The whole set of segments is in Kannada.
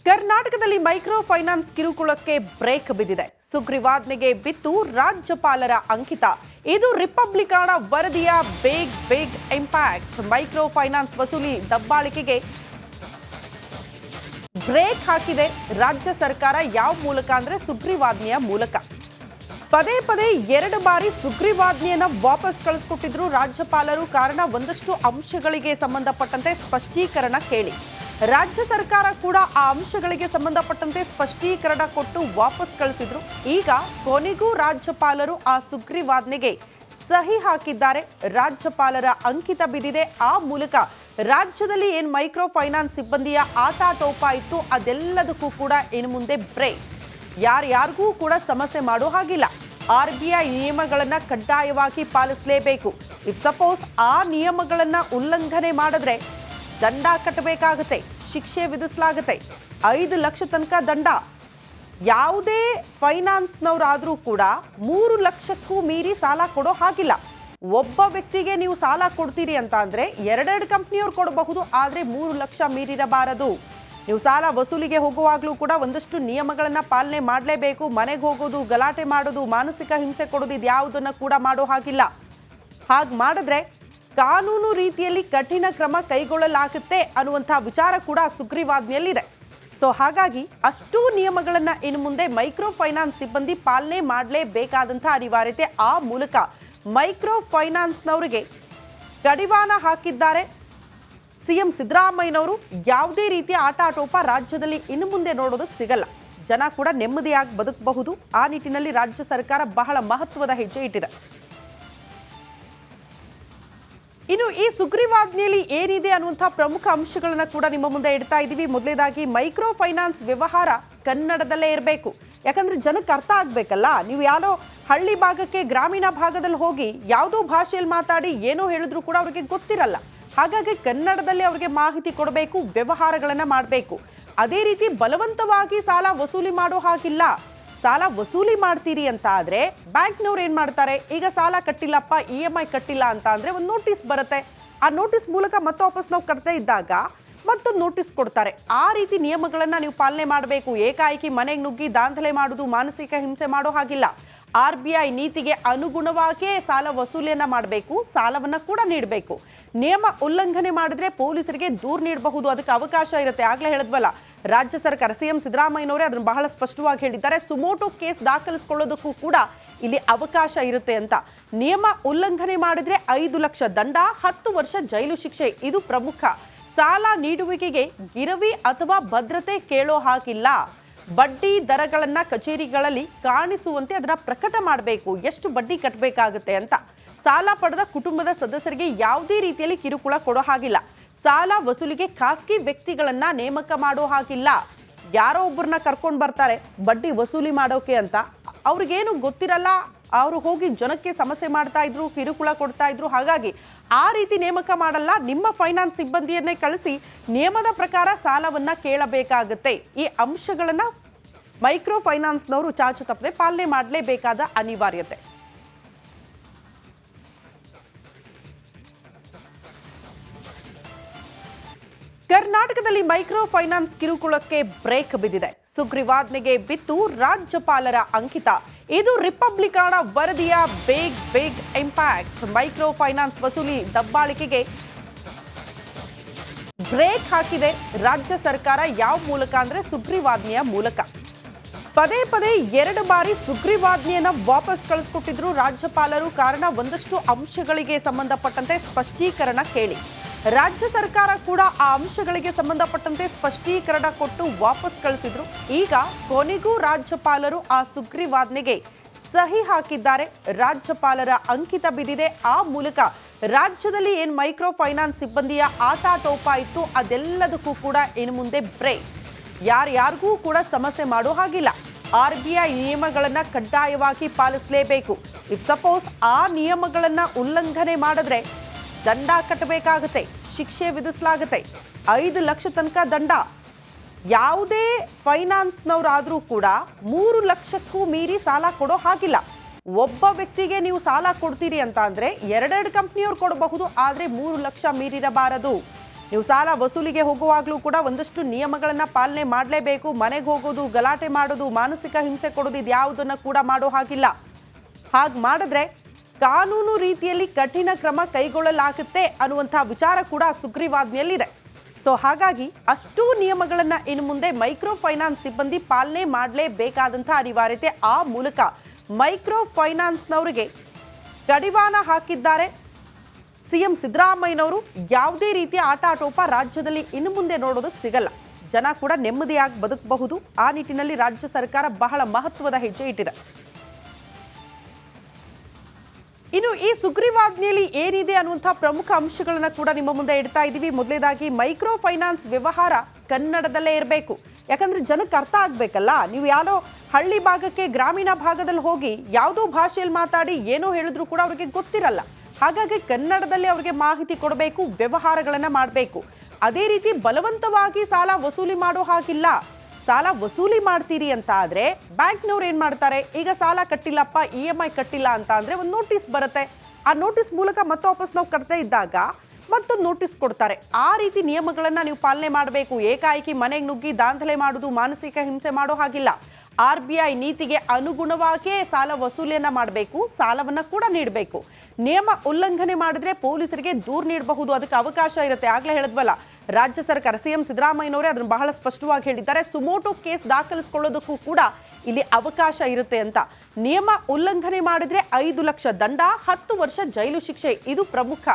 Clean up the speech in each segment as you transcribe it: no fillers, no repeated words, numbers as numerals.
ಕರ್ನಾಟಕದಲ್ಲಿ ಮೈಕ್ರೋ ಫೈನಾನ್ಸ್ ಕಿರುಕುಳಕ್ಕೆ ಬ್ರೇಕ್ ಬಿದ್ದಿದೆ. ಸುಗ್ರೀವಾಜ್ಞೆಗೆ ಬಿತ್ತು ರಾಜ್ಯಪಾಲರ ಅಂಕಿತ. ಇದು ರಿಪಬ್ಲಿಕಾನ ವರದಿಯ ಬಿಗ್ ಇಂಪ್ಯಾಕ್ಟ್. ಮೈಕ್ರೋ ಫೈನಾನ್ಸ್ ವಸೂಲಿ ದಬ್ಬಾಳಿಕೆಗೆ ಬ್ರೇಕ್ ಹಾಕಿದೆ ರಾಜ್ಯ ಸರ್ಕಾರ. ಯಾವ ಮೂಲಕ ಅಂದ್ರೆ ಸುಗ್ರೀವಾಜ್ಞೆಯ ಮೂಲಕ. ಪದೇ ಎರಡು ಬಾರಿ ಸುಗ್ರೀವಾಜ್ಞೆಯನ್ನ ವಾಪಸ್ ಕಳಿಸ್ಕೊಟ್ಟಿದ್ರು ರಾಜ್ಯಪಾಲರು. ಕಾರಣ ಒಂದಷ್ಟು ಅಂಶಗಳಿಗೆ ಸಂಬಂಧಪಟ್ಟಂತೆ ಸ್ಪಷ್ಟೀಕರಣ ಕೇಳಿ. ರಾಜ್ಯ ಸರ್ಕಾರ ಕೂಡ ಆ ಅಂಶಗಳಿಗೆ ಸಂಬಂಧಪಟ್ಟಂತೆ ಸ್ಪಷ್ಟೀಕರಣ ಕೊಟ್ಟು ವಾಪಸ್ ಕಳಿಸಿದ್ರು. ಈಗ ಕೊನೆಗೂ ರಾಜ್ಯಪಾಲರು ಆ ಸುಗ್ರೀವಾಜ್ಞೆಗೆ ಸಹಿ ಹಾಕಿದ್ದಾರೆ. ರಾಜ್ಯಪಾಲರ ಅಂಕಿತ ಬಿದ್ದಿದೆ. ಆ ಮೂಲಕ ರಾಜ್ಯದಲ್ಲಿ ಏನ್ ಮೈಕ್ರೋ ಫೈನಾನ್ಸ್ ಸಿಬ್ಬಂದಿಯ ಆಟಾಟೋಪ ಇತ್ತು ಅದೆಲ್ಲದಕ್ಕೂ ಕೂಡ ಇನ್ನು ಮುಂದೆ ಬ್ರೇಕ್. ಯಾರ್ಯಾರಿಗೂ ಕೂಡ ಸಮಸ್ಯೆ ಮಾಡೋ ಹಾಗಿಲ್ಲ. RBI ನಿಯಮಗಳನ್ನ ಕಡ್ಡಾಯವಾಗಿ ಪಾಲಿಸಲೇಬೇಕು. ಇಫ್ ಸಪೋಸ್ ಆ ನಿಯಮಗಳನ್ನ ಉಲ್ಲಂಘನೆ ಮಾಡಿದ್ರೆ ದಂಡ ಕಟ್ಟಬೇಕಾಗುತ್ತೆ, ಶಿಕ್ಷೆ ವಿಧಿಸಲಾಗುತ್ತೆ. 5 ಲಕ್ಷ ತನಕ ದಂಡ. ಯಾವುದೇ ಫೈನಾನ್ಸ್ನವರಾದರೂ ಕೂಡ 3 ಲಕ್ಷಕ್ಕೂ ಮೀರಿ ಸಾಲ ಕೊಡೋ ಹಾಗಿಲ್ಲ. ಒಬ್ಬ ವ್ಯಕ್ತಿಗೆ ನೀವು ಸಾಲ ಕೊಡ್ತೀರಿ ಅಂತ ಅಂದ್ರೆ 2 ಕಂಪ್ನಿಯವ್ರು ಕೊಡಬಹುದು, ಆದ್ರೆ 3 ಲಕ್ಷ ಮೀರಿರಬಾರದು. ನೀವು ಸಾಲ ವಸೂಲಿಗೆ ಹೋಗುವಾಗಲೂ ಕೂಡ ಒಂದಷ್ಟು ನಿಯಮಗಳನ್ನ ಪಾಲನೆ ಮಾಡಲೇಬೇಕು. ಮನೆಗೆ ಹೋಗೋದು, ಗಲಾಟೆ ಮಾಡೋದು, ಮಾನಸಿಕ ಹಿಂಸೆ ಕೊಡೋದು ಇದ್ಯಾವುದನ್ನ ಕೂಡ ಮಾಡೋ ಹಾಗಿಲ್ಲ. ಹಾಗೆ ಮಾಡಿದ್ರೆ ಕಾನೂನು ರೀತಿಯಲ್ಲಿ ಕಠಿಣ ಕ್ರಮ ಕೈಗೊಳ್ಳಲಾಗುತ್ತೆ ಅನ್ನುವಂಥ ವಿಚಾರ ಕೂಡ ಸುಗ್ರೀವಾಜ್ಞೆಯಲ್ಲಿದೆ. ಸೊ ಹಾಗಾಗಿ ಅಷ್ಟೂ ನಿಯಮಗಳನ್ನ ಇನ್ನು ಮುಂದೆ ಮೈಕ್ರೋ ಫೈನಾನ್ಸ್ ಸಿಬ್ಬಂದಿ ಪಾಲನೆ ಮಾಡಲೇಬೇಕಾದಂಥ ಅನಿವಾರ್ಯತೆ. ಆ ಮೂಲಕ ಮೈಕ್ರೋ ಫೈನಾನ್ಸ್ನವರಿಗೆ ಕಡಿವಾಣ ಹಾಕಿದ್ದಾರೆ ಸಿಎಂ ಸಿದ್ದರಾಮಯ್ಯನವರು. ಯಾವುದೇ ರೀತಿಯ ಆಟಾಟೋಪ ರಾಜ್ಯದಲ್ಲಿ ಇನ್ನು ಮುಂದೆ ನೋಡೋದಕ್ಕೆ ಸಿಗಲ್ಲ. ಜನ ಕೂಡ ನೆಮ್ಮದಿಯಾಗಿ ಬದುಕಬಹುದು. ಆ ನಿಟ್ಟಿನಲ್ಲಿ ರಾಜ್ಯ ಸರ್ಕಾರ ಬಹಳ ಮಹತ್ವದ ಹೆಜ್ಜೆ ಇಟ್ಟಿದೆ. ಇನ್ನು ಈ ಸುಗ್ರೀವಾಜ್ಞೆಯಲ್ಲಿ ಏನಿದೆ ಅನ್ನುವಂಥ ಪ್ರಮುಖ ಅಂಶಗಳನ್ನ ಕೂಡ ನಿಮ್ಮ ಮುಂದೆ ಇಡ್ತಾ ಇದ್ದೀವಿ. ಮೊದಲೇದಾಗಿ ಮೈಕ್ರೋ ಫೈನಾನ್ಸ್ ವ್ಯವಹಾರ ಕನ್ನಡದಲ್ಲೇ ಇರಬೇಕು. ಯಾಕಂದ್ರೆ ಜನಕ್ಕೆ ಅರ್ಥ ಆಗ್ಬೇಕಲ್ಲ. ನೀವು ಯಾರೋ ಹಳ್ಳಿ ಭಾಗಕ್ಕೆ, ಗ್ರಾಮೀಣ ಭಾಗದಲ್ಲಿ ಹೋಗಿ ಯಾವುದೋ ಭಾಷೆಯಲ್ಲಿ ಮಾತಾಡಿ ಏನೋ ಹೇಳಿದ್ರು ಕೂಡ ಅವ್ರಿಗೆ ಗೊತ್ತಿರಲ್ಲ. ಹಾಗಾಗಿ ಕನ್ನಡದಲ್ಲಿ ಅವ್ರಿಗೆ ಮಾಹಿತಿ ಕೊಡಬೇಕು, ವ್ಯವಹಾರಗಳನ್ನ ಮಾಡಬೇಕು. ಅದೇ ರೀತಿ ಬಲವಂತವಾಗಿ ಸಾಲ ವಸೂಲಿ ಮಾಡೋ ಹಾಗಿಲ್ಲ. ಸಾಲ ವಸೂಲಿ ಮಾಡ್ತೀರಿ ಅಂತ ಆದ್ರೆ ಬ್ಯಾಂಕ್ನವ್ರು ಏನ್ ಮಾಡ್ತಾರೆ, ಈಗ ಸಾಲ ಕಟ್ಟಿಲ್ಲಪ್ಪ, EMI ಕಟ್ಟಿಲ್ಲ ಅಂತ ಅಂದ್ರೆ ಒಂದು ನೋಟಿಸ್ ಬರುತ್ತೆ. ಆ ನೋಟಿಸ್ ಮೂಲಕ ಮತ್ತೆ ವಾಪಸ್ ನಾವು ಕಟ್ತಾ ಇದ್ದಾಗ ಮತ್ತೊಂದು ನೋಟಿಸ್ ಕೊಡ್ತಾರೆ. ಆ ರೀತಿ ನಿಯಮಗಳನ್ನ ನೀವು ಪಾಲನೆ ಮಾಡಬೇಕು. ಏಕಾಏಕಿ ಮನೆಗೆ ನುಗ್ಗಿ ದಾಂಧಲೆ ಮಾಡೋದು, ಮಾನಸಿಕ ಹಿಂಸೆ ಮಾಡೋ ಹಾಗಿಲ್ಲ. RBI ನೀತಿಗೆ ಅನುಗುಣವಾಗಿಯೇ ಸಾಲ ವಸೂಲಿಯನ್ನ ಮಾಡಬೇಕು, ಸಾಲವನ್ನ ಕೂಡ ನೀಡಬೇಕು. ನಿಯಮ ಉಲ್ಲಂಘನೆ ಮಾಡಿದ್ರೆ ಪೊಲೀಸರಿಗೆ ದೂರು ನೀಡಬಹುದು, ಅದಕ್ಕೆ ಅವಕಾಶ ಇರುತ್ತೆ. ಆಗ್ಲೇ ಹೇಳಿದ್ವಲ್ಲ, ರಾಜ್ಯ ಸರ್ಕಾರ ಸಿಎಂ ಸಿದ್ದರಾಮಯ್ಯನವರೇ ಅದನ್ನು ಬಹಳ ಸ್ಪಷ್ಟವಾಗಿ ಹೇಳಿದ್ದಾರೆ. ಸುಮೋಟೋ ಕೇಸ್ ದಾಖಲಿಸಿಕೊಳ್ಳೋದಕ್ಕೂ ಕೂಡ ಇಲ್ಲಿ ಅವಕಾಶ ಇರುತ್ತೆ ಅಂತ. ನಿಯಮ ಉಲ್ಲಂಘನೆ ಮಾಡಿದ್ರೆ 5 ಲಕ್ಷ ದಂಡ, 10 ವರ್ಷ ಜೈಲು ಶಿಕ್ಷೆ. ಇದು ಪ್ರಮುಖ. ಸಾಲ ನೀಡುವಿಕೆಗೆ ಗಿರವಿ ಅಥವಾ ಭದ್ರತೆ ಕೇಳೋ ಹಾಗಿಲ್ಲ. ಬಡ್ಡಿ ದರಗಳನ್ನ ಕಚೇರಿಗಳಲ್ಲಿ ಕಾಣಿಸುವಂತೆ ಅದನ್ನ ಪ್ರಕಟ ಮಾಡಬೇಕು, ಎಷ್ಟು ಬಡ್ಡಿ ಕಟ್ಟಬೇಕಾಗುತ್ತೆ ಅಂತ. ಸಾಲ ಪಡೆದ ಕುಟುಂಬದ ಸದಸ್ಯರಿಗೆ ಯಾವುದೇ ರೀತಿಯಲ್ಲಿ ಕಿರುಕುಳ ಕೊಡೋ ಹಾಗಿಲ್ಲ. ಸಾಲ ವಸೂಲಿಗೆ ಖಾಸಗಿ ವ್ಯಕ್ತಿಗಳನ್ನ ನೇಮಕ ಮಾಡೋ ಹಾಗಿಲ್ಲ. ಯಾರೋ ಒಬ್ಬರನ್ನ ಕರ್ಕೊಂಡು ಬರ್ತಾರೆ ಬಡ್ಡಿ ವಸೂಲಿ ಮಾಡೋಕೆ ಅಂತ, ಅವ್ರಿಗೇನು ಗೊತ್ತಿರಲ್ಲ. ಅವರು ಹೋಗಿ ಜನಕ್ಕೆ ಸಮಸ್ಯೆ ಮಾಡ್ತಾ ಇದ್ರು, ಕಿರುಕುಳ ಕೊಡ್ತಾ ಇದ್ರು. ಹಾಗಾಗಿ ಆ ರೀತಿ ನೇಮಕ ಮಾಡಲ್ಲ. ನಿಮ್ಮ ಫೈನಾನ್ಸ್ ಸಿಬ್ಬಂದಿಯನ್ನೇ ಕಳಿಸಿ ನಿಯಮದ ಪ್ರಕಾರ ಸಾಲವನ್ನ ಕೇಳಬೇಕಾಗುತ್ತೆ. ಈ ಅಂಶಗಳನ್ನ ಮೈಕ್ರೋ ಫೈನಾನ್ಸ್ನವರು ಚಾಚು ತಪ್ಪದೆ ಪಾಲನೆ ಮಾಡಲೇಬೇಕಾದ ಅನಿವಾರ್ಯತೆ. ಕರ್ನಾಟಕದಲ್ಲಿ ಮೈಕ್ರೋ ಫೈನಾನ್ಸ್ ಕಿರುಕುಳಕ್ಕೆ ಬ್ರೇಕ್ ಬಿದ್ದಿದೆ. ಸುಗ್ರೀವಾಜ್ಞೆಗೆ ಬಿತ್ತು ರಾಜ್ಯಪಾಲರ ಅಂಕಿತ. ಇದು ರಿಪಬ್ಲಿಕಾನ ವರದಿಯ ಬಿಗ್ ಇಂಪ್ಯಾಕ್ಟ್. ಮೈಕ್ರೋ ಫೈನಾನ್ಸ್ ವಸೂಲಿ ದಬ್ಬಾಳಿಕೆಗೆ ಬ್ರೇಕ್ ಹಾಕಿದೆ ರಾಜ್ಯ ಸರ್ಕಾರ. ಯಾವ ಮೂಲಕ ಅಂದ್ರೆ ಸುಗ್ರೀವಾಜ್ಞೆಯ ಮೂಲಕ. ಪದೇ ಎರಡು ಬಾರಿ ಸುಗ್ರೀವಾಜ್ಞೆಯನ್ನ ವಾಪಸ್ ಕಳಿಸ್ಕೊಟ್ಟಿದ್ರು ರಾಜ್ಯಪಾಲರು. ಕಾರಣ ಒಂದಷ್ಟು ಅಂಶಗಳಿಗೆ ಸಂಬಂಧಪಟ್ಟಂತೆ ಸ್ಪಷ್ಟೀಕರಣ ಕೇಳಿ. ರಾಜ್ಯ ಸರ್ಕಾರ ಕೂಡ ಆ ಅಂಶಗಳಿಗೆ ಸಂಬಂಧಪಟ್ಟಂತೆ ಸ್ಪಷ್ಟೀಕರಣ ಕೊಟ್ಟು ವಾಪಸ್ ಕಳಿಸಿದ್ರು. ಈಗ ಕೊನೆಗೂ ರಾಜ್ಯಪಾಲರು ಆ ಸುಗ್ರೀವಾಜ್ಞೆಗೆ ಸಹಿ ಹಾಕಿದ್ದಾರೆ. ರಾಜ್ಯಪಾಲರ ಅಂಕಿತ ಬಿದ್ದಿದೆ. ಆ ಮೂಲಕ ರಾಜ್ಯದಲ್ಲಿ ಏನ್ ಮೈಕ್ರೋ ಫೈನಾನ್ಸ್ ಸಿಬ್ಬಂದಿಯ ಆಟಾಟೋಪ ಇತ್ತು ಅದೆಲ್ಲದಕ್ಕೂ ಕೂಡ ಇನ್ನು ಮುಂದೆ ಬ್ರೇಕ್. ಯಾರ್ಯಾರಿಗೂ ಕೂಡ ಸಮಸ್ಯೆ ಮಾಡೋ ಹಾಗಿಲ್ಲ. RBI ನಿಯಮಗಳನ್ನ ಕಡ್ಡಾಯವಾಗಿ ಪಾಲಿಸಲೇಬೇಕು. ಇಫ್ ಸಪೋಸ್ ಆ ನಿಯಮಗಳನ್ನ ಉಲ್ಲಂಘನೆ ಮಾಡಿದ್ರೆ ದಂಡ ಕಟ್ಟಬೇಕಾಗುತ್ತೆ, ಶಿಕ್ಷೆ ವಿಧಿಸಲಾಗುತ್ತೆ. 5 ಲಕ್ಷ ತನಕ ದಂಡ. ಯಾವುದೇ ಫೈನಾನ್ಸ್ನವರಾದರೂ ಕೂಡ 3 ಲಕ್ಷಕ್ಕೂ ಮೀರಿ ಸಾಲ ಕೊಡೋ ಹಾಗಿಲ್ಲ. ಒಬ್ಬ ವ್ಯಕ್ತಿಗೆ ನೀವು ಸಾಲ ಕೊಡ್ತೀರಿ ಅಂತ ಅಂದ್ರೆ 2 ಕಂಪ್ನಿಯವ್ರು ಕೊಡಬಹುದು, ಆದ್ರೆ 3 ಲಕ್ಷ ಮೀರಿರಬಾರದು. ನೀವು ಸಾಲ ವಸೂಲಿಗೆ ಹೋಗುವಾಗಲೂ ಕೂಡ ಒಂದಷ್ಟು ನಿಯಮಗಳನ್ನ ಪಾಲನೆ ಮಾಡಲೇಬೇಕು. ಮನೆಗೆ ಹೋಗೋದು, ಗಲಾಟೆ ಮಾಡೋದು, ಮಾನಸಿಕ ಹಿಂಸೆ ಕೊಡೋದು, ಇದ್ಯಾವುದನ್ನ ಕೂಡ ಮಾಡೋ ಹಾಗಿಲ್ಲ. ಹಾಗೆ ಮಾಡಿದ್ರೆ ಕಾನೂನು ರೀತಿಯಲ್ಲಿ ಕಠಿಣ ಕ್ರಮ ಕೈಗೊಳ್ಳಲಾಗುತ್ತೆ ಅನ್ನುವಂಥ ವಿಚಾರ ಕೂಡ ಸುಗ್ರೀವಾಜ್ಞೆಯಲ್ಲಿದೆ. ಸೊ ಹಾಗಾಗಿ ಅಷ್ಟೂ ನಿಯಮಗಳನ್ನ ಇನ್ನು ಮುಂದೆ ಮೈಕ್ರೋ ಫೈನಾನ್ಸ್ ಸಿಬ್ಬಂದಿ ಪಾಲನೆ ಮಾಡಲೇಬೇಕಾದಂಥ ಅನಿವಾರ್ಯತೆ. ಆ ಮೂಲಕ ಮೈಕ್ರೋ ಫೈನಾನ್ಸ್ನವರಿಗೆ ಕಡಿವಾಣ ಹಾಕಿದ್ದಾರೆ ಸಿಎಂ ಸಿದ್ದರಾಮಯ್ಯನವರು. ಯಾವುದೇ ರೀತಿಯ ಆಟಾಟೋಪ ರಾಜ್ಯದಲ್ಲಿ ಇನ್ನು ಮುಂದೆ ನೋಡೋದಕ್ಕೆ ಸಿಗಲ್ಲ. ಜನ ಕೂಡ ನೆಮ್ಮದಿಯಾಗಿ ಬದುಕಬಹುದು. ಆ ನಿಟ್ಟಿನಲ್ಲಿ ರಾಜ್ಯ ಸರ್ಕಾರ ಬಹಳ ಮಹತ್ವದ ಹೆಜ್ಜೆ ಇಟ್ಟಿದೆ. ಇನ್ನು ಈ ಸುಗ್ರೀವಾಜ್ಞೆಯಲ್ಲಿ ಏನಿದೆ ಅನ್ನುವಂಥ ಪ್ರಮುಖ ಅಂಶಗಳನ್ನ ಕೂಡ ನಿಮ್ಮ ಮುಂದೆ ಇಡ್ತಾ ಇದ್ದೀವಿ. ಮೊದಲೇದಾಗಿ ಮೈಕ್ರೋ ಫೈನಾನ್ಸ್ ವ್ಯವಹಾರ ಕನ್ನಡದಲ್ಲೇ ಇರಬೇಕು. ಯಾಕಂದ್ರೆ ಜನಕ್ಕೆ ಅರ್ಥ ಆಗ್ಬೇಕಲ್ಲ. ನೀವು ಯಾರೋ ಹಳ್ಳಿ ಭಾಗಕ್ಕೆ, ಗ್ರಾಮೀಣ ಭಾಗದಲ್ಲಿ ಹೋಗಿ ಯಾವುದೋ ಭಾಷೆಯಲ್ಲಿ ಮಾತಾಡಿ ಏನೋ ಹೇಳಿದ್ರು ಕೂಡ ಅವ್ರಿಗೆ ಗೊತ್ತಿರಲ್ಲ. ಹಾಗಾಗಿ ಕನ್ನಡದಲ್ಲಿ ಅವ್ರಿಗೆ ಮಾಹಿತಿ ಕೊಡಬೇಕು, ವ್ಯವಹಾರಗಳನ್ನ ಮಾಡಬೇಕು. ಅದೇ ರೀತಿ ಬಲವಂತವಾಗಿ ಸಾಲ ವಸೂಲಿ ಮಾಡೋ ಹಾಗಿಲ್ಲ. ಸಾಲ ವಸೂಲಿ ಮಾಡ್ತೀರಿ ಅಂತ ಆದ್ರೆ ಬ್ಯಾಂಕ್ನವ್ರು ಏನ್ ಮಾಡ್ತಾರೆ, ಈಗ ಸಾಲ ಕಟ್ಟಿಲ್ಲಪ್ಪ, EMI ಕಟ್ಟಿಲ್ಲ ಅಂತ ಅಂದ್ರೆ ಒಂದು ನೋಟಿಸ್ ಬರುತ್ತೆ. ಆ ನೋಟಿಸ್ ಮೂಲಕ ಮತ್ತೆ ವಾಪಸ್ ನಾವು ಕಟ್ತಾ ಇದ್ದಾಗ ಮತ್ತೊಂದು ನೋಟಿಸ್ ಕೊಡ್ತಾರೆ. ಆ ರೀತಿ ನಿಯಮಗಳನ್ನ ನೀವು ಪಾಲನೆ ಮಾಡಬೇಕು. ಏಕಾಏಕಿ ಮನೆಗೆ ನುಗ್ಗಿ ದಾಂಧಲೆ ಮಾಡೋದು, ಮಾನಸಿಕ ಹಿಂಸೆ ಮಾಡೋ ಹಾಗಿಲ್ಲ. RBI ನೀತಿಗೆ ಅನುಗುಣವಾಗಿಯೇ ಸಾಲ ವಸೂಲಿಯನ್ನ ಮಾಡಬೇಕು, ಸಾಲವನ್ನ ಕೂಡ ನೀಡಬೇಕು. ನಿಯಮ ಉಲ್ಲಂಘನೆ ಮಾಡಿದ್ರೆ ಪೊಲೀಸರಿಗೆ ದೂರು ನೀಡಬಹುದು, ಅದಕ್ಕೆ ಅವಕಾಶ ಇರುತ್ತೆ. ಆಗ್ಲೇ ಹೇಳಿದ್ವಲ್ಲ, ರಾಜ್ಯ ಸರ್ಕಾರ ಸಿಎಂ ಸಿದ್ದರಾಮಯ್ಯನವರೇ ಅದನ್ನು ಬಹಳ ಸ್ಪಷ್ಟವಾಗಿ ಹೇಳಿದ್ದಾರೆ. ಸುಮೋಟೋ ಕೇಸ್ ದಾಖಲಿಸಿಕೊಳ್ಳೋದಕ್ಕೂ ಕೂಡ ಇಲ್ಲಿ ಅವಕಾಶ ಇರುತ್ತೆ ಅಂತ. ನಿಯಮ ಉಲ್ಲಂಘನೆ ಮಾಡಿದ್ರೆ 5 ಲಕ್ಷ ದಂಡ, 10 ವರ್ಷ ಜೈಲು ಶಿಕ್ಷೆ. ಇದು ಪ್ರಮುಖ.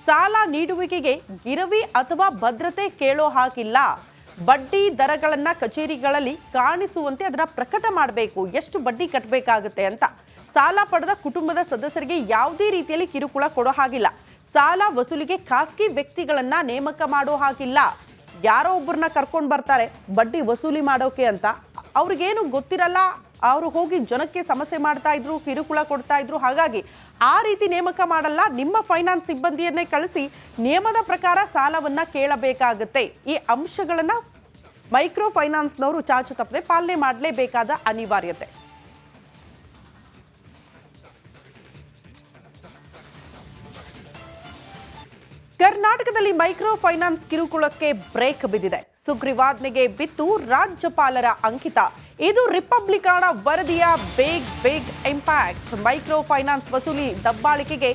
ಸಾಲ ನೀಡುವಿಕೆಗೆ ಗಿರವಿ ಅಥವಾ ಭದ್ರತೆ ಕೇಳೋ ಹಾಗಿಲ್ಲ. ಬಡ್ಡಿ ದರಗಳನ್ನ ಕಚೇರಿಗಳಲ್ಲಿ ಕಾಣಿಸುವಂತೆ ಅದನ್ನ ಪ್ರಕಟ ಮಾಡಬೇಕು, ಎಷ್ಟು ಬಡ್ಡಿ ಕಟ್ಟಬೇಕಾಗುತ್ತೆ ಅಂತ. ಸಾಲ ಪಡೆದ ಕುಟುಂಬದ ಸದಸ್ಯರಿಗೆ ಯಾವುದೇ ರೀತಿಯಲ್ಲಿ ಕಿರುಕುಳ ಕೊಡೋ ಹಾಗಿಲ್ಲ. ಸಾಲ ವಸೂಲಿಗೆ ಖಾಸಗಿ ವ್ಯಕ್ತಿಗಳನ್ನ ನೇಮಕ ಮಾಡೋ ಹಾಗಿಲ್ಲ. ಯಾರೋ ಒಬ್ಬರನ್ನ ಕರ್ಕೊಂಡು ಬರ್ತಾರೆ ಬಡ್ಡಿ ವಸೂಲಿ ಮಾಡೋಕೆ ಅಂತ, ಅವ್ರಿಗೇನು ಗೊತ್ತಿರಲ್ಲ. ಅವರು ಹೋಗಿ ಜನಕ್ಕೆ ಸಮಸ್ಯೆ ಮಾಡ್ತಾ ಇದ್ರು, ಕಿರುಕುಳ ಕೊಡ್ತಾ ಇದ್ರು. ಹಾಗಾಗಿ ಆ ರೀತಿ ನೇಮಕ ಮಾಡಲ್ಲ. ನಿಮ್ಮ ಫೈನಾನ್ಸ್ ಸಿಬ್ಬಂದಿಯನ್ನೇ ಕಳಿಸಿ ನಿಯಮದ ಪ್ರಕಾರ ಸಾಲವನ್ನ ಕೇಳಬೇಕಾಗುತ್ತೆ. ಈ ಅಂಶಗಳನ್ನ ಮೈಕ್ರೋ ಫೈನಾನ್ಸ್ನವರು ಚಾಚು ತಪ್ಪದೆ ಪಾಲನೆ ಮಾಡಲೇಬೇಕಾದ ಅನಿವಾರ್ಯತೆ. ಕರ್ನಾಟಕದಲ್ಲಿ ಮೈಕ್ರೋ ಫೈನಾನ್ಸ್ ಕಿರುಕುಳಕ್ಕೆ ಬ್ರೇಕ್ ಬಿದ್ದಿದೆ. ಸುಗ್ರೀವಾಜ್ಞೆಗೆ ಬಿತ್ತು ರಾಜ್ಯಪಾಲರ ಅಂಕಿತ. ಇದು ರಿಪಬ್ಲಿಕಾನ ವರದಿಯ ಬಿಗ್ ಇಂಪ್ಯಾಕ್ಟ್. ಮೈಕ್ರೋ ಫೈನಾನ್ಸ್ ವಸೂಲಿ ದಬ್ಬಾಳಿಕೆಗೆ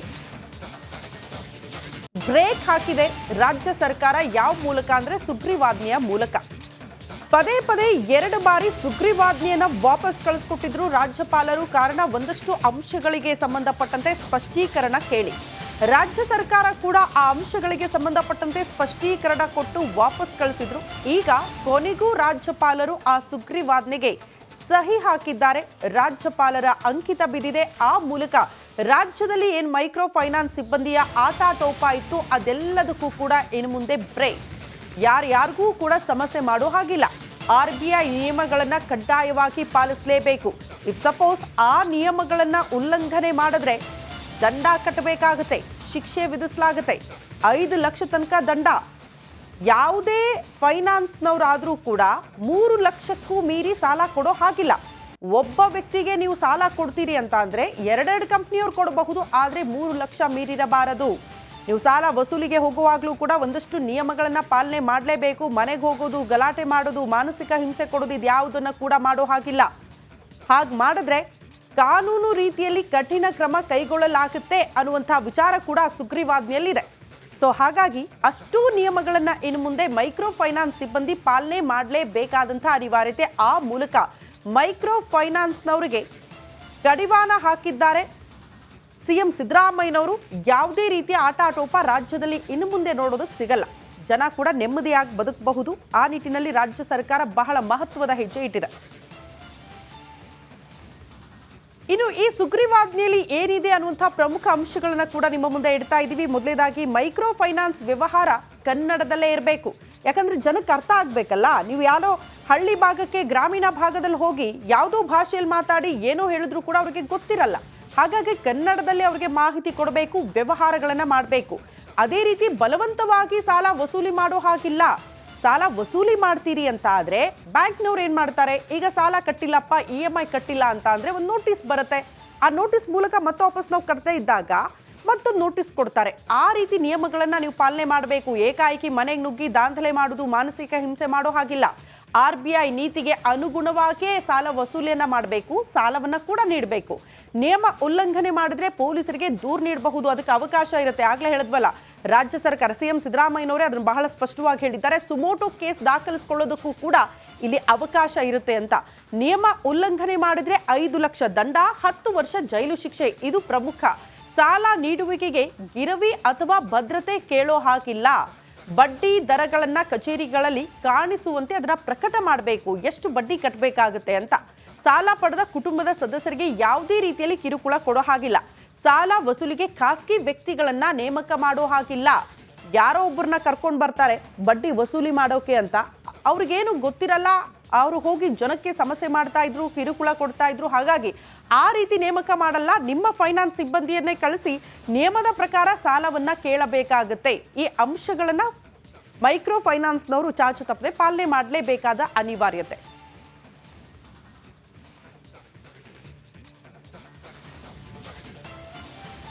ಬ್ರೇಕ್ ಹಾಕಿದೆ ರಾಜ್ಯ ಸರ್ಕಾರ. ಯಾವ ಮೂಲಕ ಅಂದ್ರೆ ಸುಗ್ರೀವಾಜ್ಞೆಯ ಮೂಲಕ. ಪದೇ ಪದೇ 2 ಬಾರಿ ಸುಗ್ರೀವಾಜ್ಞೆಯನ್ನ ವಾಪಸ್ ಕಳಿಸ್ಕೊಟ್ಟಿದ್ರು ರಾಜ್ಯಪಾಲರು. ಕಾರಣ ಒಂದಷ್ಟು ಅಂಶಗಳಿಗೆ ಸಂಬಂಧಪಟ್ಟಂತೆ ಸ್ಪಷ್ಟೀಕರಣ ಕೇಳಿ. ರಾಜ್ಯ ಸರ್ಕಾರ ಕೂಡ ಆ ಅಂಶಗಳಿಗೆ ಸಂಬಂಧಪಟ್ಟಂತೆ ಸ್ಪಷ್ಟೀಕರಣ ಕೊಟ್ಟು ವಾಪಸ್ ಕಳಿಸಿದ್ರು. ಈಗ ಕೊನೆಗೂ ರಾಜ್ಯಪಾಲರು ಆ ಸುಗ್ರೀವಾಜ್ಞೆಗೆ ಸಹಿ ಹಾಕಿದ್ದಾರೆ. ರಾಜ್ಯಪಾಲರ ಅಂಕಿತ ಬಿದ್ದಿದೆ. ಆ ಮೂಲಕ ರಾಜ್ಯದಲ್ಲಿ ಏನ್ ಮೈಕ್ರೋ ಫೈನಾನ್ಸ್ ಸಿಬ್ಬಂದಿಯ ಆಟಾಟೋಪ ಇತ್ತು ಅದೆಲ್ಲದಕ್ಕೂ ಕೂಡ ಇನ್ನು ಮುಂದೆ ಬ್ರೇಕ್. ಯಾರ್ಯಾರಿಗೂ ಕೂಡ ಸಮಸ್ಯೆ ಮಾಡೋ ಹಾಗಿಲ್ಲ. RBI ನಿಯಮಗಳನ್ನ ಕಡ್ಡಾಯವಾಗಿ ಪಾಲಿಸಲೇಬೇಕು. ಇಫ್ ಸಪೋಸ್ ಆ ನಿಯಮಗಳನ್ನ ಉಲ್ಲಂಘನೆ ಮಾಡಿದ್ರೆ ದಂಡ ಕಟ್ಟಬೇಕಾಗುತ್ತೆ, ಶಿಕ್ಷೆ ವಿಧಿಸಲಾಗುತ್ತೆ. 5 ಲಕ್ಷ ತನಕ ದಂಡ. ಯಾವುದೇ ಫೈನಾನ್ಸ್ನವರಾದರೂ ಕೂಡ 3 ಲಕ್ಷಕ್ಕೂ ಮೀರಿ ಸಾಲ ಕೊಡೋ ಹಾಗಿಲ್ಲ. ಒಬ್ಬ ವ್ಯಕ್ತಿಗೆ ನೀವು ಸಾಲ ಕೊಡ್ತೀರಿ ಅಂತ ಅಂದ್ರೆ 2 ಕಂಪ್ನಿಯವ್ರು ಕೊಡಬಹುದು, ಆದರೆ 3 ಲಕ್ಷ ಮೀರಿರಬಾರದು. ನೀವು ಸಾಲ ವಸೂಲಿಗೆ ಹೋಗುವಾಗಲೂ ಕೂಡ ಒಂದಷ್ಟು ನಿಯಮಗಳನ್ನ ಪಾಲನೆ ಮಾಡಲೇಬೇಕು. ಮನೆಗೆ ಹೋಗೋದು, ಗಲಾಟೆ ಮಾಡೋದು, ಮಾನಸಿಕ ಹಿಂಸೆ ಕೊಡೋದು, ಇದ್ಯಾವುದನ್ನ ಕೂಡ ಮಾಡೋ ಹಾಗಿಲ್ಲ. ಹಾಗೆ ಮಾಡಿದ್ರೆ ಕಾನೂನು ರೀತಿಯಲ್ಲಿ ಕಠಿಣ ಕ್ರಮ ಕೈಗೊಳ್ಳಲಾಗುತ್ತೆ ಅನ್ನುವಂಥ ವಿಚಾರ ಕೂಡ ಸುಗ್ರೀವಾಜ್ಞೆಯಲ್ಲಿದೆ. ಸೊ ಹಾಗಾಗಿ ಅಷ್ಟೂ ನಿಯಮಗಳನ್ನ ಇನ್ನು ಮುಂದೆ ಮೈಕ್ರೋ ಫೈನಾನ್ಸ್ ಸಿಬ್ಬಂದಿ ಪಾಲನೆ ಮಾಡಲೇಬೇಕಾದಂಥ ಅನಿವಾರ್ಯತೆ. ಆ ಮೂಲಕ ಮೈಕ್ರೋ ಫೈನಾನ್ಸ್ನವರಿಗೆ ಕಡಿವಾಣ ಹಾಕಿದ್ದಾರೆ ಸಿಎಂ ಸಿದ್ದರಾಮಯ್ಯನವರು. ಯಾವುದೇ ರೀತಿಯ ಆಟಾಟೋಪ ರಾಜ್ಯದಲ್ಲಿ ಇನ್ನು ಮುಂದೆ ನೋಡೋದಕ್ಕೆ ಸಿಗಲ್ಲ. ಜನ ಕೂಡ ನೆಮ್ಮದಿಯಾಗಿ ಬದುಕಬಹುದು. ಆ ನಿಟ್ಟಿನಲ್ಲಿ ರಾಜ್ಯ ಸರ್ಕಾರ ಬಹಳ ಮಹತ್ವದ ಹೆಜ್ಜೆ ಇಟ್ಟಿದೆ. ಇನ್ನು ಈ ಸುಗ್ರೀವಾಜ್ಞೆಯಲ್ಲಿ ಏನಿದೆ ಅನ್ನುವಂಥ ಪ್ರಮುಖ ಅಂಶಗಳನ್ನ ಕೂಡ ನಿಮ್ಮ ಮುಂದೆ ಇಡ್ತಾ ಇದ್ದೀವಿ. ಮೊದಲೇದಾಗಿ ಮೈಕ್ರೋ ಫೈನಾನ್ಸ್ ವ್ಯವಹಾರ ಕನ್ನಡದಲ್ಲೇ ಇರಬೇಕು. ಯಾಕಂದ್ರೆ ಜನಕ್ಕೆ ಅರ್ಥ ಆಗ್ಬೇಕಲ್ಲ. ನೀವು ಯಾರೋ ಹಳ್ಳಿ ಭಾಗಕ್ಕೆ, ಗ್ರಾಮೀಣ ಭಾಗದಲ್ಲಿ ಹೋಗಿ ಯಾವುದೋ ಭಾಷೆಯಲ್ಲಿ ಮಾತಾಡಿ ಏನೋ ಹೇಳಿದ್ರು ಕೂಡ ಅವ್ರಿಗೆ ಗೊತ್ತಿರಲ್ಲ. ಹಾಗಾಗಿ ಕನ್ನಡದಲ್ಲಿ ಅವ್ರಿಗೆ ಮಾಹಿತಿ ಕೊಡಬೇಕು, ವ್ಯವಹಾರಗಳನ್ನ ಮಾಡಬೇಕು. ಅದೇ ರೀತಿ ಬಲವಂತವಾಗಿ ಸಾಲ ವಸೂಲಿ ಮಾಡೋ ಹಾಗಿಲ್ಲ. ಸಾಲ ವಸೂಲಿ ಮಾಡ್ತೀರಿ ಅಂತ ಆದ್ರೆ ಬ್ಯಾಂಕ್ನವ್ರು ಏನ್ ಮಾಡ್ತಾರೆ, ಈಗ ಸಾಲ ಕಟ್ಟಿಲ್ಲಪ್ಪ, EMI ಕಟ್ಟಿಲ್ಲ ಅಂತ ಅಂದ್ರೆ ಒಂದು ನೋಟಿಸ್ ಬರುತ್ತೆ. ಆ ನೋಟಿಸ್ ಮೂಲಕ ಮತ್ತೆ ವಾಪಸ್ ನಾವು ಕಟ್ತಾ ಇದ್ದಾಗ ಮತ್ತೊಂದು ನೋಟಿಸ್ ಕೊಡ್ತಾರೆ. ಆ ರೀತಿ ನಿಯಮಗಳನ್ನ ನೀವು ಪಾಲನೆ ಮಾಡಬೇಕು. ಏಕಾಏಕಿ ಮನೆಗೆ ನುಗ್ಗಿ ದಾಂಧಲೆ ಮಾಡುವುದು, ಮಾನಸಿಕ ಹಿಂಸೆ ಮಾಡೋ ಹಾಗಿಲ್ಲ. RBI ನೀತಿಗೆ ಅನುಗುಣವಾಗಿಯೇ ಸಾಲ ವಸೂಲಿಯನ್ನ ಮಾಡಬೇಕು, ಸಾಲವನ್ನ ಕೂಡ ನೀಡಬೇಕು. ನಿಯಮ ಉಲ್ಲಂಘನೆ ಮಾಡಿದ್ರೆ ಪೊಲೀಸರಿಗೆ ದೂರು ನೀಡಬಹುದು, ಅದಕ್ಕೆ ಅವಕಾಶ ಇರುತ್ತೆ. ಆಗ್ಲೇ ಹೇಳಿದ್ವಲ್ಲ, ರಾಜ್ಯ ಸರ್ಕಾರ CM ಸಿದ್ದರಾಮಯ್ಯನವರೇ ಅದನ್ನು ಬಹಳ ಸ್ಪಷ್ಟವಾಗಿ ಹೇಳಿದ್ದಾರೆ. ಸುಮೋಟೋ ಕೇಸ್ ದಾಖಲಿಸಿಕೊಳ್ಳೋದಕ್ಕೂ ಕೂಡ ಇಲ್ಲಿ ಅವಕಾಶ ಇರುತ್ತೆ ಅಂತ. ನಿಯಮ ಉಲ್ಲಂಘನೆ ಮಾಡಿದ್ರೆ 5 ಲಕ್ಷ ದಂಡ, 10 ವರ್ಷ ಜೈಲು ಶಿಕ್ಷೆ. ಇದು ಪ್ರಮುಖ. ಸಾಲ ನೀಡುವಿಕೆಗೆ ಗಿರವಿ ಅಥವಾ ಭದ್ರತೆ ಕೇಳೋ ಹಾಗಿಲ್ಲ. ಬಡ್ಡಿ ದರಗಳನ್ನ ಕಚೇರಿಗಳಲ್ಲಿ ಕಾಣಿಸುವಂತೆ ಅದನ್ನ ಪ್ರಕಟ ಮಾಡಬೇಕು, ಎಷ್ಟು ಬಡ್ಡಿ ಕಟ್ಟಬೇಕಾಗುತ್ತೆ ಅಂತ. ಸಾಲ ಪಡೆದ ಕುಟುಂಬದ ಸದಸ್ಯರಿಗೆ ಯಾವುದೇ ರೀತಿಯಲ್ಲಿ ಕಿರುಕುಳ ಕೊಡೋ ಹಾಗಿಲ್ಲ. ಸಾಲ ವಸೂಲಿಗೆ ಖಾಸಗಿ ವ್ಯಕ್ತಿಗಳನ್ನ ನೇಮಕ ಮಾಡೋ ಹಾಗಿಲ್ಲ. ಯಾರೋ ಒಬ್ಬರನ್ನ ಕರ್ಕೊಂಡು ಬರ್ತಾರೆ ಬಡ್ಡಿ ವಸೂಲಿ ಮಾಡೋಕೆ ಅಂತ, ಅವ್ರಿಗೇನು ಗೊತ್ತಿರಲ್ಲ, ಅವರು ಹೋಗಿ ಜನಕ್ಕೆ ಸಮಸ್ಯೆ ಮಾಡ್ತಾ ಇದ್ರು, ಕಿರುಕುಳ ಕೊಡ್ತಾ ಇದ್ರು. ಹಾಗಾಗಿ ಆ ರೀತಿ ನೇಮಕ ಮಾಡಲ್ಲ. ನಿಮ್ಮ ಫೈನಾನ್ಸ್ ಸಿಬ್ಬಂದಿಯನ್ನೇ ಕಳಿಸಿ ನಿಯಮದ ಪ್ರಕಾರ ಸಾಲವನ್ನ ಕೇಳಬೇಕಾಗುತ್ತೆ. ಈ ಅಂಶಗಳನ್ನ ಮೈಕ್ರೋ ಫೈನಾನ್ಸ್ನವರು ಚಾಚು ತಪ್ಪದೆ ಪಾಲನೆ ಮಾಡಲೇಬೇಕಾದ ಅನಿವಾರ್ಯತೆ.